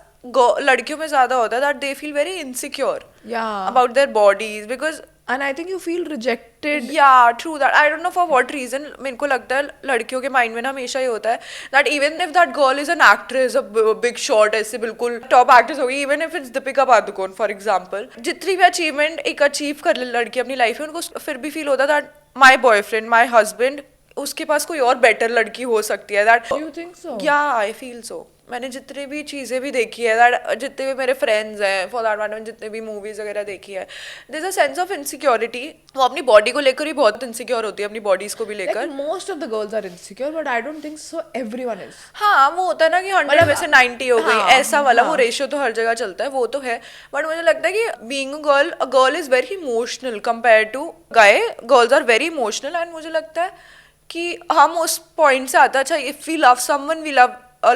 लड़कियों में ज्यादा होता है that they feel very insecure Yeah. about their bodies because And I think you feel rejected. yeah, true that. I don't know for what reason. मेरे को लगता है लड़कियों के माइंड में ना हमेशा ये होता है that even if that girl is an actress, a big shot, ऐसे बिल्कुल टॉप एक्ट्रेस होगी, even if it's Deepika Padukone for example, जितनी भी अचीवमेंट एक अचीव कर ले लड़की अपनी लाइफ में, उनको फिर भी फील होता है that my boyfriend, my husband, उसके पास कोई और बेटर लड़की हो सकती है that You think so? yeah, I feel so. मैंने जितनी भी चीज़ें भी देखी है that जितने भी मेरे फ्रेंड्स हैं फॉर दैट मैटर, जितने भी मूवीज वगैरह देखी है, there is a sense of insecurity. वो अपनी बॉडी को लेकर ही बहुत इनसिक्योर होती है, अपनी बॉडीज को भी Like लेकर. most of the girls are insecure, but I don't think so. Everyone is. हाँ, वो होता है ना कि 100 में से 90 हो गई, हाँ, ऐसा वाला वो हाँ. रेशियो तो हर जगह चलता है, वो तो है. बट मुझे लगता है कि being a girl is very emotional compare to guy. Girls are very emotional and मुझे लगता है कि हम उस पॉइंट से आते हैं, अच्छा if we love someone we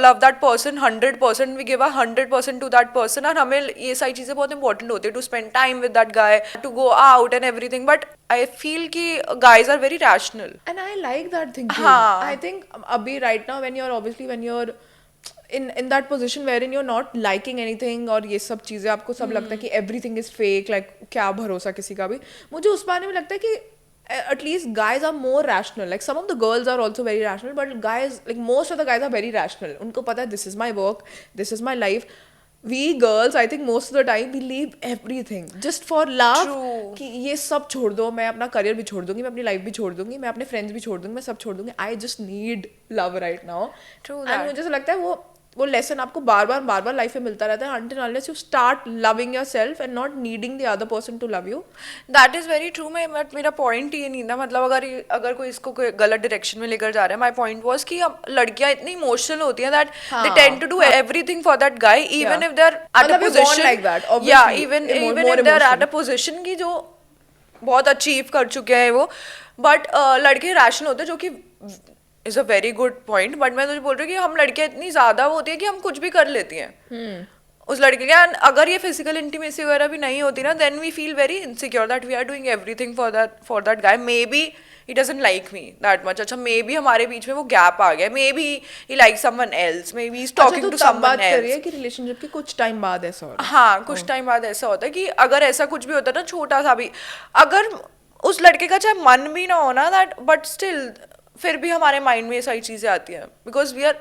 love that person 100%, we give a 100% to that person, और हमें ये सारी चीज़ें बहुत इंपॉर्टेंट होती है to spend time with that guy, to go out and everything. But I feel कि guys are very rational. And I like that thinking. हाँ. I think abhi right now when you're in that position wherein you're not liking anything और ये सब चीजें आपको सब लगता है कि everything is fake, like क्या भरोसा किसी का भी. मुझे उस बारे में लगता है कि at least guys are more rational. Like some of the girls are also very rational, but guys, like most of the guys are very rational. उनको पता है this is my work, this is my life. We girls, I think most of the time we leave everything just for love. True. कि ये सब छोड़ दो, मैं अपना करियर भी छोड़ दूंगी, मैं अपनी लाइफ भी छोड़ दूंगी, मैं अपने फ्रेंड्स भी छोड़ दूंगी, मैं सब छोड़ दूंगी. I just need love right now. True and that. मुझे ऐसा लगता है वो लेसन आपको बार बार लाइफ में मिलता रहता है until unless you start loving yourself and not needing the other person to love you. That is very true. मैं बट मेरा पॉइंट ये नहीं था, मतलब अगर कोई इसको कोई गलत डायरेक्शन में लेकर जा रहा है, माई पॉइंट वॉज कि अब लड़कियां इतनी इमोशनल होती हैं that they tend to do everything for that guy even if they are at a मतलब we born position. like that, obviously. या even More if they are at emotional. A position की जो बहुत achieve कर चुके हैं वो, but लड़के रैशनल होते हैं, जो कि is a very good point. But मैं तुझे बोल रही हूँ कि हम लड़कियां इतनी ज्यादा वो होती है कि हम कुछ भी कर लेती हैं उस लड़के के. एंड अगर ये फिजिकल इंटीमेसी वगैरह भी नहीं होती ना, then we feel very insecure that we are doing everything for that guy. Maybe he doesn't like me that much. अच्छा, मे बी हमारे बीच में वो गैप आ गया, maybe he like someone else, maybe he is talking to तब बात someone कर रही है एल्स. कि रिलेशनशिप के कुछ टाइम बाद ऐसा हो रहा है. हाँ, कुछ टाइम बाद ऐसा होता है कि अगर ऐसा कुछ भी होता है ना, छोटा सा भी, अगर उस लड़के का चाहे मन भी ना होना दैट, बट स्टिल फिर भी हमारे माइंड में ये सारी चीजें आती हैं because we are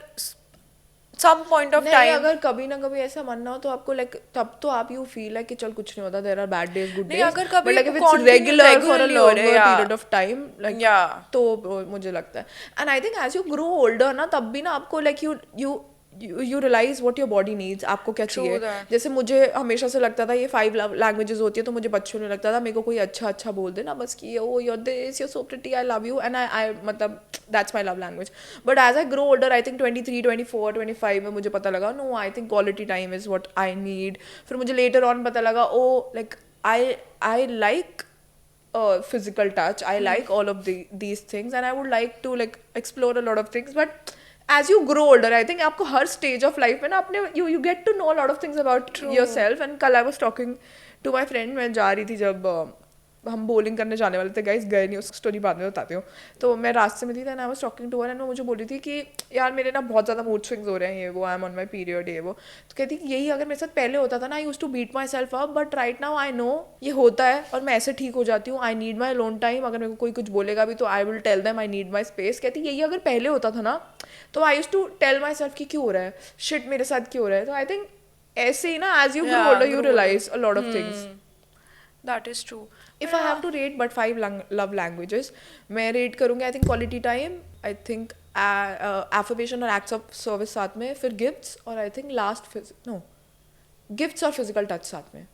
some point of नहीं, टाइम. अगर कभी ना कभी ऐसा मानना हो तो आपको लाइक तब तो आप यू फील लाइक कि चल कुछ नहीं होता, there are bad days good नहीं, डेज. अगर कभी but like if it's continue regular for a regularly हो रहे लॉन्गर हैं, period of time like, Yeah. तो मुझे लगता है. And I think as you grow older ना, तब भी ना आपको like you realise what your body needs, आपको क्या चाहिए. that. जैसे मुझे हमेशा से लगता था ये 5 लैंग्वेजेस होती है, तो मुझे बच्चों में लगता था मेरे को कोई अच्छा बोल दे ना, बस कि oh your this, your so pretty, I love you, and I मतलब that's my love language. But as I grow older, I think 23, 24, 25 में मुझे पता लगा no, I think quality time is what I need. फिर मुझे later on पता लगा oh like I like physical touch, I like all of these things, and I would like to like explore a lot of things. But as you grow older, I think आपको हर stage of life में ना अपने you get to know a lot of things about yourself. And कल I was talking to my friend, मैं जा रही थी जब हम बॉलिंग करने जाने वाले थे, गाइस गए नहीं, उसकी स्टोरी बाद में बताती हूँ. तो मैं रास्ते में थी, and I was talking to her, and वो मुझे बोल रही थी कि यार मेरे ना बहुत ज़्यादा मूड स्विंग्स हो रहे हैं, ये वो, I am on my period, ये वो. तो कहती कि यही अगर मेरे साथ पहले होता था ना, I used to beat myself up, but right now I know ये होता है और मैं ऐसे ठीक हो जाती हूँ. I need my lone time. अगर मेरे को कोई कुछ बोलेगा भी तो I will tell them I need my space. कहती यही अगर पहले होता था ना, तो I used to tell myself कि क्यों हो रहा है, शिट मेरे साथ क्यों हो रहा है. तो आई थिंक ऐसे ही ना, as you grow older you realise a lot of things. That is true. If I have to rate but 5 love languages, मैं रेट करूँगी आई think quality time, I think affirmation और एक्ट्स ऑफ सर्विस साथ में, फिर gifts, और I think last gifts और physical touch साथ में.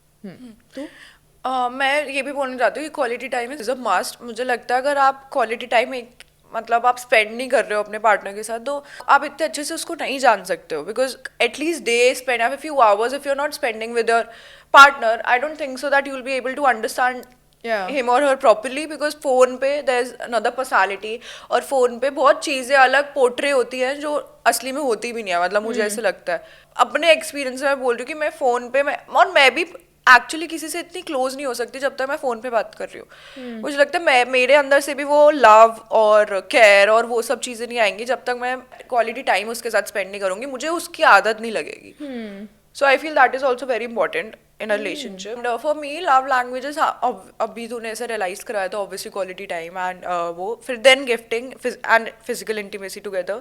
तो मैं ये भी बोलना चाहती हूँ कि quality time is a must. मुझे लगता है अगर आप क्वालिटी टाइम एक मतलब आप स्पेंड नहीं कर रहे हो अपने पार्टनर के साथ, तो आप इतने अच्छे से उसको नहीं जान सकते हो. Because at least day spend, few hours, if you are not spending with your partner, I don't think so that you will be able to understand Yeah. him or her properly, because phone पे there's another personality, और phone पे बहुत चीजें अलग portray होती हैं जो असली में होती भी नहीं है, मतलब मुझे ऐसे लगता है अपने एक्सपीरियंस से मैं बोल रही हूँ कि मैं फोन पे मैं भी एक्चुअली किसी से इतनी क्लोज नहीं हो सकती जब तक मैं फोन पे बात कर रही हूँ। मुझे लगता है मैं मेरे अंदर से भी वो लव और केयर और वो सब चीजें नहीं आएंगी जब तक मैं क्वालिटी टाइम उसके साथ स्पेंड नहीं करूंगी, मुझे उसकी आदत नहीं लगेगी। So I feel that is also very important in a relationship. And for me, love languages, अभी तूने ऐसे realize कराया तो obviously quality time and वो फिर then gifting and physical intimacy together.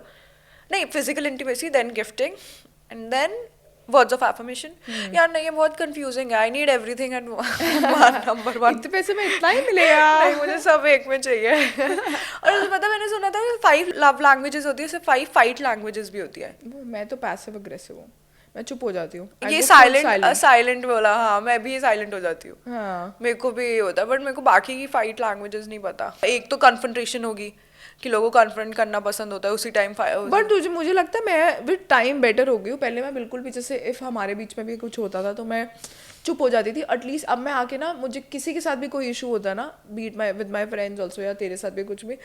नहीं, physical intimacy then gifting and then words of affirmation. यार नहीं, ये बहुत confusing है. I need everything at one number one. इतने पैसे में इतना ही मिलेगा? नहीं, मुझे सब एक में चाहिए। और उसमें पता मैंने सुना था 5 love languages होती है, सिर्फ 5 fight languages भी होती है। मैं तो पैसिव अग्रेसिव हूँ, मैं चुप हो जाती हूँ। ये साइलेंट बोला, हाँ मैं भी साइलेंट हो जाती हूँ। हाँ, मेरे को भी ये होता है, बट मेरे को बाकी की फाइट लैंग्वेजेस नहीं पता। एक तो कन्फ्रंटेशन होगी कि लोगों को कन्फ्रंट करना पसंद होता है उसी टाइम। बट तुझे मुझे लगता है मैं विद टाइम बेटर हो गई हूँ। पहले मैं बिल्कुल भी, जैसे इफ हमारे बीच में भी कुछ होता था तो मैं चुप हो जाती थी। एटलीस्ट अब मैं आके ना, मुझे किसी के साथ भी कोई इशू होता है ना, beat my with my friends also या तेरे साथ भी कुछ भी,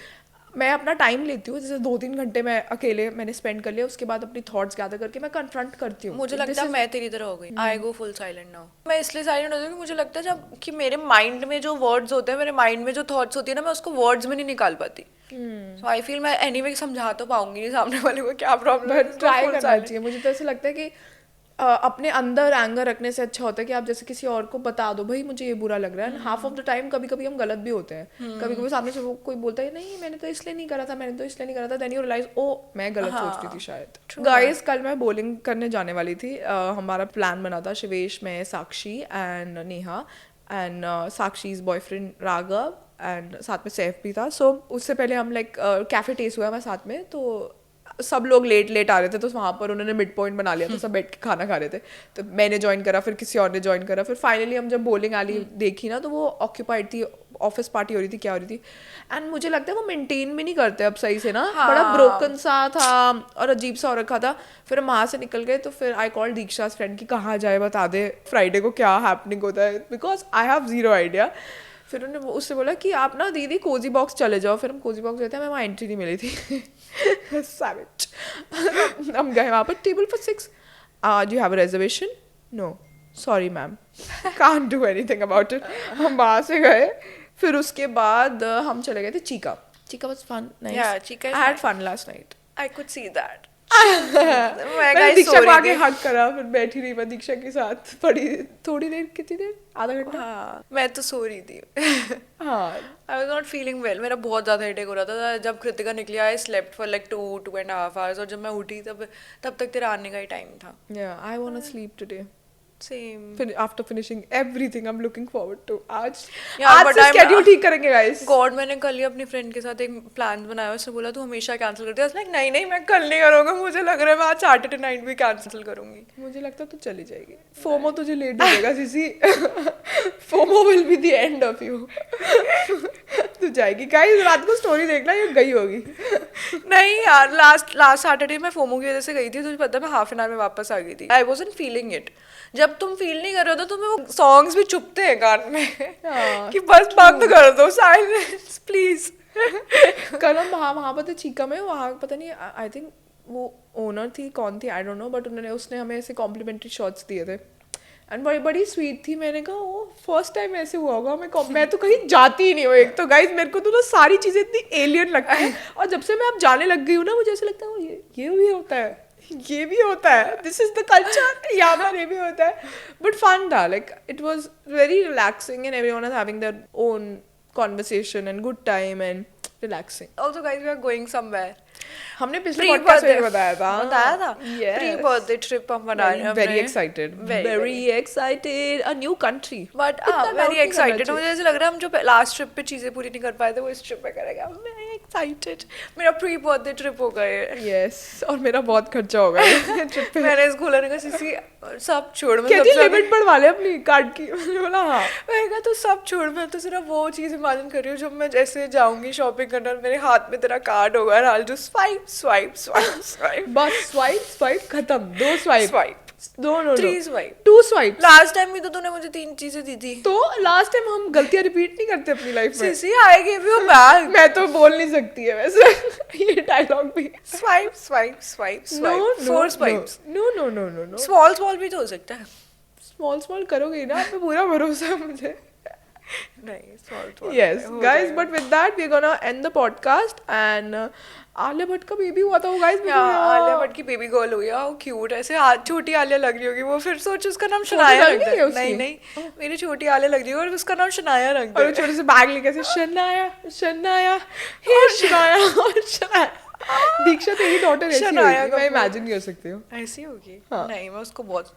मैं अपना टाइम लेती हूँ। जैसे 2-3 घंटे मैं अकेले मैंने स्पेंड कर लिया, उसके बाद अपनी थॉट्स गैदर करके मैं कन्फ्रंट करती हूँ। मुझे लगता है मैं तेरी तरह हो गई। आई गो फुल साइलेंट नाउ। मैं इसलिए साइलेंट हो जाती हूँ, मुझे लगता है जब कि मेरे माइंड में जो वर्ड्स होते हैं, मेरे माइंड में जो थॉट्स होती है ना, मैं उसको वर्ड्स में नहीं निकाल पाती। सो आई फील मैं एनीवे समझा तो पाऊंगी नहीं सामने वाले को क्या प्रॉब्लम है। ट्राई करना चाहिए। मुझे तो ऐसा लगता है कि अपने अंदर एंगर रखने से अच्छा होता है कि आप जैसे किसी और को बता दो, भाई मुझे ये बुरा लग रहा है। हाफ ऑफ द टाइम कभी कभी हम गलत भी होते हैं। कभी कभी सामने से वो कोई बोलता है नहीं मैंने तो इसलिए नहीं करा था, मैंने तो इसलिए नहीं करा था, देन यू रियलाइज ओ मैं गलत सोच रही थी शायद। गाइस कल मैं बॉलिंग करने जाने वाली थी। हमारा प्लान बना था, शिवेश, मैं, साक्षी एंड नेहा एंड साक्षीज बॉयफ्रेंड राघव एंड साथ में सैफ भी था। सो उससे पहले हम लाइक कैफे टेस्ट हुआ हमारे साथ में, तो सब लोग लेट आ रहे थे, तो वहाँ पर उन्होंने मिड पॉइंट बना लिया था, सब बैठ के खाना खा रहे थे। तो मैंने ज्वाइन करा, फिर किसी और ने ज्वाइन करा, फिर फाइनली हम जब बॉलिंग एली देखी ना तो वो ऑक्यूपाइड थी, ऑफिस पार्टी हो रही थी, क्या हो रही थी। एंड मुझे लगता है वो मेंटेन भी नहीं करते अब सही से ना। बड़ा ब्रोकन सा था और अजीब सा हो रखा था। फिर हम वहाँ से निकल गए तो फिर आई कॉल दीक्षा फ्रेंड की कहाँ जाए बता दे, फ्राइडे को क्या हैपनिंग होता है, because I have zero idea. फिर उन्होंने उससे बोला कि आप ना दीदी कोजी बॉक्स चले जाओ। फिर हम कोजी बॉक्स गए थे, हमें वहाँ एंट्री नहीं मिली थी। Savage. हम गए वहाँ पर, table for 6, do you have a reservation? No, sorry ma'am, can't do anything about it. हम वहाँ से गए, फिर उसके बाद हम चले गए थे Chika was fun, nice. Yeah, Chika is I had nice. Fun last night. I could see that. मैंने दीक्षा को आगे हग करा, फिर बैठी रही मैं दीक्षा के साथ पड़ी थोड़ी देर, कितनी देर, आधा घंटा। हाँ, मैं तो सो रही थी। हाँ, I was not feeling well, मेरा बहुत ज़्यादा हेडेक हो रहा था। जब कृतिका निकली I slept for like 2.5 hours, और जब मैं उठी तब तक तेरा आने का ही टाइम था। या I want to sleep today. Same. After finishing everything I am looking forward to आज यार, but से I'm- स्केड्यूल ठीक करेंगे गाइस। गॉड, मैंने कल ही अपनी फ्रेंड के साथ एक प्लान बनाया, उसने बोला तू हमेशा कैंसिल करती है। लाइक नहीं मैं कल नहीं करूँगा, मुझे लग रहा है मैं आज सैटरडे नाइट भी कैंसिल करूँगी। मुझे लगता है तू चली जाएगी। फोमो तुझे लेट हो जाएगा CC. FOMO will be the end of you. तू जाएगी गाइस, रात को स्टोरी देखना, ये गई होगी। नहीं यार, लास्ट सैटरडे मैं फोमो की वजह से गई थी, तुझे पता है मैं हाफ एन आवर में वापस आ गई थी। आई वॉजंट फीलिंग इट। जब तुम फील नहीं कर रहे हो तो तुम्हें वो सॉन्ग्स भी चुपते हैं कान में कि बस बंद कर दो, साइलेंस प्लीज। कल हम वहाँ पर थे चीका में, वहाँ पता नहीं, आई थिंक वो ओनर थी, कौन थी आई डोंट नो, बट उसने हमें ऐसे कॉम्प्लीमेंट्री शॉट्स दिए थे एंड बड़ी स्वीट थी। मैंने कहा वो फर्स्ट टाइम ऐसे हुआ होगा। मैं तो कहीं जाती ही नहीं हूँ एक तो गाइज, मेरे को तो ना सारी चीज़ें इतनी एलियन लगती है, और जब से मैं अब जाने लग गई हूँ ना, मुझे ऐसा लगता है ये भी होता है, ये भी होता है, दिस इज द कल्चर, यहाँ पर ये भी होता है। बट फन था, like it was very relaxing and everyone is having their own conversation and good time and relaxing. Also guys we are going somewhere. हमने पिछले पॉडकास्ट में बताया था प्री बर्थडे ट्रिप हम बना रहे हैं। Very excited, a new country, but very excited. मुझे ऐसा लग रहा है हम जो लास्ट ट्रिप पे चीजें पूरी नहीं कर पाए थे वो इस ट्रिप पे करेंगे। मैं एक्साइटेड, मेरा प्री बर्थडे ट्रिप हो गए। यस, और मेरा बहुत खर्चा हो गया ट्रिप पे। मैंने स्कूल आने का सीसी सब छोड़, मैं कहती लिमिट बढ़वा ले अपनी कार्ड की। मैंने बोला हाँ। मैंने कहा तू सब छोड़, मैं तो सिर्फ वो चीज इमेजिन कर रही हूँ जब मैं जैसे जाऊंगी शॉपिंग करने और मेरे हाथ में तेरा कार्ड होगा और I'll just स्वाइप बस स्वाइप खत्म, 2 swipe. no. 3 swipe. 2 swipes. Last time भी तो तूने मुझे 3 चीजें दी थी. तो लास्ट टाइम हम गलतियां रिपीट नहीं करते अपनी लाइफ में. CC I give you back. मैं तो बोल नहीं सकती है वैसे. ये डायलॉग भी. Swipe swipe swipe No, swipe. no, 4 swipes. no. Small भी तो हो सकता है. स्मॉल करोगे ही ना, आप पे पूरा भरोसा है मुझे. नहीं small. Yes, guys, but with that we're gonna end the podcast and Alia Bhatt का बेबी हुआ था वो guys. आलिया भट्ट की बेबी गर्ल हुई है. वो क्यूट ऐसे छोटी आलिया लग रही होगी वो. फिर सोच उसका नाम छोटी शनाया डाल रख दी है दे. उसकी? नहीं मेरी छोटी आलिया लग रही है और उसका नाम शनाया रख और वो दे. छोटे से बैग लेके ऐसे शनाया हे शनाया. दीक्षा तेरी डॉटर ऐसी शनाया होगी, मैं कपूर. इमेजिन कर सकती हूँ. ऐसी होगी. हाँ. नहीं मैं उसको बहुत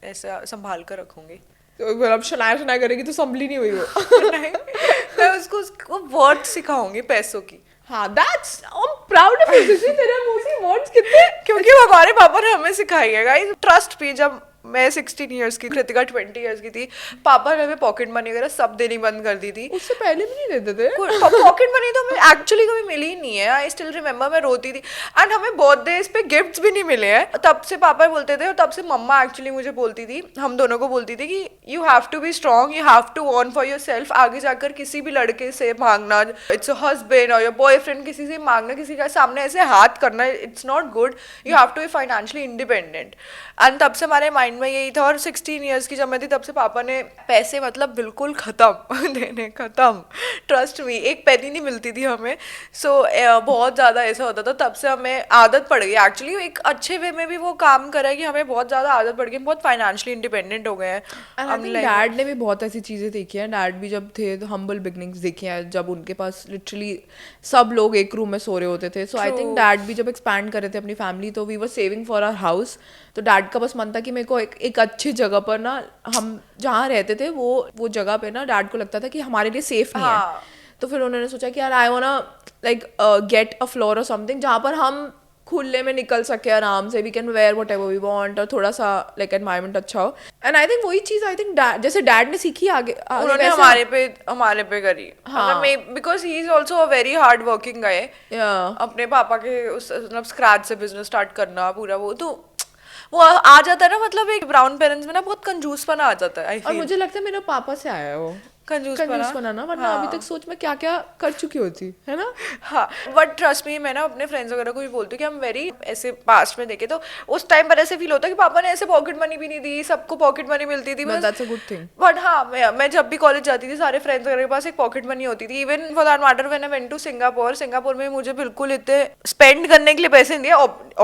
ऐसा संभाल कर रखूंगी. तो फिर अब शनाया करेगी तो संभली नहीं हुई वो. नहीं मैं उसको वर्ड सिखाऊंगी पैसों की. हाँ, that's I'm proud of you. तेरे मुंह से words कितने. क्योंकि हमारे पापा ने हमें सिखाई है गाइस. ट्रस्ट भी जब मैं 16 इयर्स की, कृतिका 20 इयर्स की थी, पापा ने हमें पॉकेट मनी वगैरह सब देनी बंद कर दी थी. उससे पहले भी नहीं देते थे. पॉकेट मनी तो हमें एक्चुअली कभी मिली ही नहीं है. आई स्टिल रिमेम्बर मैं रोती थी. एंड हमें बर्थडेज पे गिफ्ट्स भी नहीं मिले हैं. तब से पापा बोलते थे और तब से मम्मा एक्चुअली मुझे बोलती थी, हम दोनों को बोलती थी कि you have to be strong, you have to earn for yourself. आगे जाकर किसी भी लड़के से मांगना, इट्स अ हस्बैंड और योर बॉयफ्रेंड, किसी से मांगना, किसी का सामने ऐसे हाथ करना, it's not good. You have to be financially independent. And तब से हमारे माइंड में यही था. और 16 इयर्स की जब मैं थी तब से पापा ने पैसे मतलब बिल्कुल खत्म देने खत्म. ट्रस्ट मी, एक पेनी नहीं मिलती थी हमें. सो बहुत ज़्यादा ऐसा होता था. तब से हमें आदत पड़ गई. एक्चुअली एक अच्छे वे में भी वो काम करा है कि हमें बहुत ज़्यादा आदत पड़ गई. बहुत फाइनेंशियली इंडिपेंडेंट हो गए हैं. डैड ने भी बहुत ऐसी चीजें देखी हैं. डैड भी जब थे तो हम्बल बिगनिंग्स देखे हैं, जब उनके पास लिटरली सब लोग एक रूम में सो रहे होते थे. सो आई थिंक डैड भी जब एक्सपैंड कर रहे थे अपनी फैमिली तो we were saving for our house. तो डैड का बस मन था कि मेरे को एक अच्छी जगह पर ना, हम जहाँ रहते थे वो जगह पे ना डैड को लगता था कि हमारे लिए सेफ नहीं है. तो फिर उन्होंने सोचा कि यार I want like get a floor और समथिंग जहाँ पर हम खुले में निकल सके आराम से. We can wear whatever we want और थोड़ा सा लाइक एनवायरनमेंट अच्छा हो. एंड आई थिंक वही चीज आई थिंक जैसे डैड ने सीखी आगे उन्होंने हमारे पे करी. हाँ. Because he is also a very hard working गाय. अपने पापा के उस मतलब स्क्रैच से बिजनेस स्टार्ट करना पूरा वो आ जाता है ना. मतलब एक ब्राउन पेरेंट्स में ना बहुत कंजूसपना आ जाता है. और मुझे लगता है मेरे पापा से आया है वो कंजूसपना ना, वरना अभी तक सोच में क्या क्या कर चुकी होती है ना. हाँ बट ट्रस्ट मी, मैं ना अपने फ्रेंड्स वगैरह को भी बोलती हूँ कि हम वेरी ऐसे पास्ट में देखे तो उस टाइम पर ऐसे फील होता है कि पापा ने ऐसे पॉकेट मनी भी नहीं दी. सबको पॉकेट मनी मिलती थी. That's a good thing. But हाँ मैं जब भी कॉलेज जाती थी सारे फ्रेंड्स वगैरह के पास एक पॉकेट मनी होती थी. Even for that matter when I went to Singapore में मुझे बिल्कुल इतने स्पेंड करने के लिए पैसे नहीं दिए.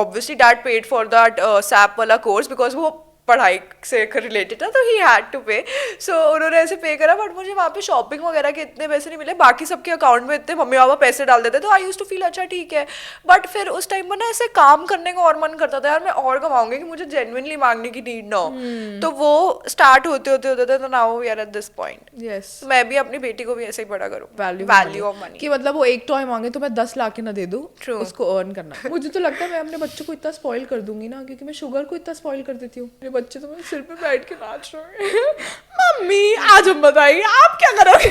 Obviously dad paid for that SAP वाला कोर्स बिकॉज वो पढ़ाई से रिलेटेड था तो ही हैड टू पे. सो उन्होंने ऐसे पे करा. बट मुझे वहाँ पे शॉपिंग वगैरह के इतने पैसे नहीं मिले. बाकी सबके अकाउंट में इतने मम्मी पापा पैसे डाल देते तो आई यूज्ड टू फील अच्छा ठीक है. बट फिर उस टाइम पर ना ऐसे काम करने का और मन करता था यार मैं और कमाऊंगी कि मुझे जेन्युइनली मांगने की नीड ना हो. तो वो स्टार्ट होते तो now we are at this point. Yes, मैं भी अपनी बेटी को भी ऐसे ही बड़ा करूँ. वैल्यू ऑफ मनी कि मतलब वो एक टॉय मांगे तो मैं 10 लाख के ना दे दूँ. उसको अर्न करना. मुझे तो लगता है मैं अपने बच्चों को इतना स्पॉइल कर दूंगी ना, क्योंकि मैं शुगर को इतना स्पॉइल कर देती हूँ. मेरे बच्चे तो मेरे सिर पे बैठ के नाच रहे हैं. मम्मी आज हम बताइए आप क्या करोगे.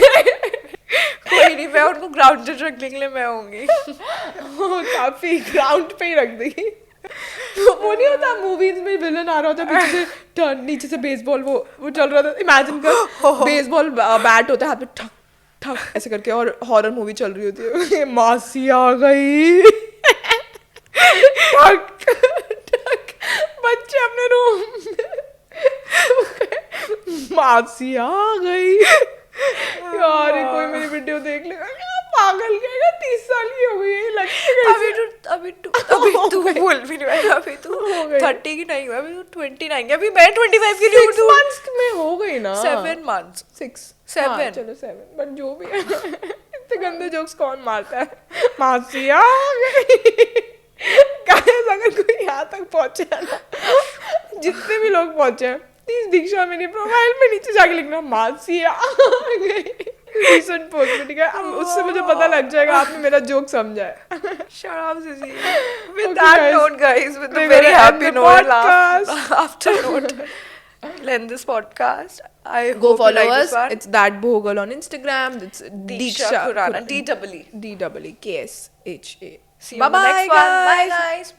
कोई नहीं, मैं उनको ग्राउंडेड रखने के लिए मैं होंगी. काफी ग्राउंड पे ही रख देगी. वो नहीं होता मूवीज में विलन आ रहा होता है पीछे से टर्न, नीचे से बेसबॉल वो चल रहा था. इमेजिन कर बेसबॉल बैट होता है हाथ में ठक ठक ऐसे करके और हॉरर मूवी चल रही होती है. मासी आ गई. ठक ठक बच्चे अपने रूम मासी आ गई. यार कोई मेरी वीडियो देख लेगा पागल कहेगा 30 साल की हो गई है लगता. अभी तू बोल भी नहीं रहा. अभी तू 30 की नहीं हुआ. अभी तू 29 की. अभी मैं 25 की नहीं हूँ. 6 months में हो गई ना. 7 months. 7 चलो 7 बट जो भी है. इतने गंदे जोक्स कौन मारता है. मासी आ गई. गाइस अगर कोई यहाँ तक पहुंचे ना, जितने भी लोग पहुंचे हैं प्लीज दीक्षा मेरी प्रोफाइल में नीचे जाके लिखना मासी आ गई रिसेंट पोस्ट में. ठीक है, अब उससे मुझे पता लग जाएगा आपने मेरा जोक समझा है. Shut up, Sissy. With that note, guys, with the very happy note, after note, we'll end this podcast. I Go hope you follow like us. this one. It's that Bhogal on Instagram. It's Diksha Khurana. DEE. DEEKSHA. See you on the next one. Bye, guys.